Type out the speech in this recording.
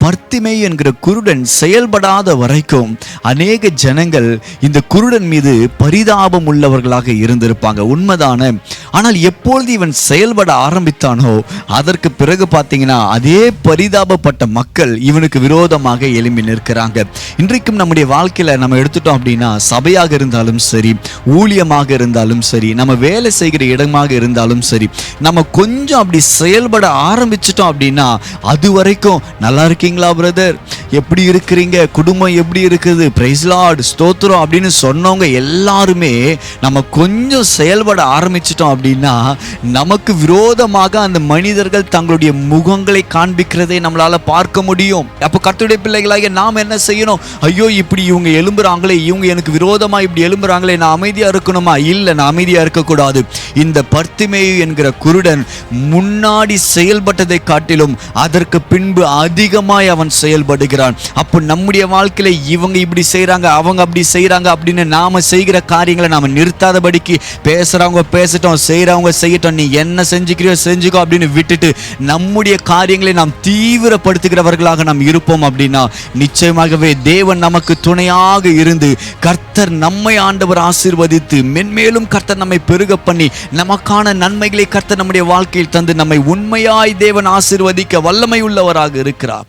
பர்த்திமேயு என்கிற குருடன் செயல்படாத வரைக்கும் அநேக ஜனங்கள் இந்த குருடன் மீது பரிதாபம் உள்ளவர்களாக இருந்திருப்பாங்க. உண்மைதானே? ஆனால் எப்பொழுது இவன் செயல்பட ஆரம்பித்தானோ அதற்கு பிறகு பார்த்தீங்கன்னா அதே பரிதாபப்பட்ட மக்கள் இவனுக்கு விரோதமாக எழும்பி நிற்கிறாங்க. இன்றைக்கும் நம்முடைய வாழ்க்கையில நம்ம எடுத்துட்டோம் அப்படின்னா, சபையாக இருந்தாலும் சரி, ஊழியமாக இருந்தாலும் சரி, நம்ம வேலை செய்கிற இடமாக இருந்தாலும் சரி, நம்ம கொஞ்சம் அப்படி செயல்பட ஆரம்பிச்சிட்டோம் அப்படின்னா, அது வரைக்கும் நல்லா இருக்கீங்களா பிரதர், எப்படி இருக்கிறீங்க, குடும்பம் எப்படி இருக்குது, பிரைஸ் லார்ட், ஸ்தோத்திரம் அப்படின்னு சொன்னவங்க எல்லாருமே நம்ம கொஞ்சம் செயல்பட ஆரம்பிச்சிட்டோம் அப்படின்னா நமக்கு விரோதமாக அந்த மனிதர்கள் தங்களுடைய முகங்களை காண்பிக்கிறதை நம்மளால பார்க்க முடியும். அப்போ கர்த்தருடைய பிள்ளைகளாகிய நாம் என்ன செய்யணும்? ஐயோ, இப்படி இவங்க எழும்புறாங்களே, இவங்க எனக்கு விரோதமா இப்படி எழும்புறாங்களே, நான் அமைதியா இருக்கணுமா? இல்லை, நான் அமைதியா இருக்கக்கூடாது. இந்த பர்த்திமேயு என்கிற குருடன் முன்னாடி செயல்பட்டதை காட்டிலும் அதற்கு பின்பு அதிகமாய் அவன் செயல்படுகிறான். அப்போ நம்முடைய வாழ்க்கையில இவங்க இப்படி செய்யறாங்க, அவங்க அப்படி செய்யறாங்க அப்படின்னு நாம செய்கிற காரியங்களை நாம நிறுத்தாதபடிக்கு, பேசுறவங்க பேசட்டும், செய்யறவங்க செய்யட்டும், நீ என்ன செஞ்சுக்கிறியோ செஞ்சுக்கோ அப்படின்னு விட்டுட்டு நம்முடைய காரியங்களை நாம் தீவிரப்படுத்துகிறவர்களாக நாம் இருப்போம் அப்படின்னா நிச்சயமாகவே தேவன் நமக்கு துணையாக இருந்து கர்த்தர் நம்மை ஆண்டவர் ஆசீர்வதித்து மென்மேலும் கர்த்தர் நம்மை பெருக பண்ணி நமக்கான நன்மைகளை கர்த்தர் நம்முடைய வாழ்க்கையில் தந்து நம்மை உண்மையாய் தேவன் ஆசீர்வதிக்க வல்லமை உள்ளவராக இருக்கிறார்.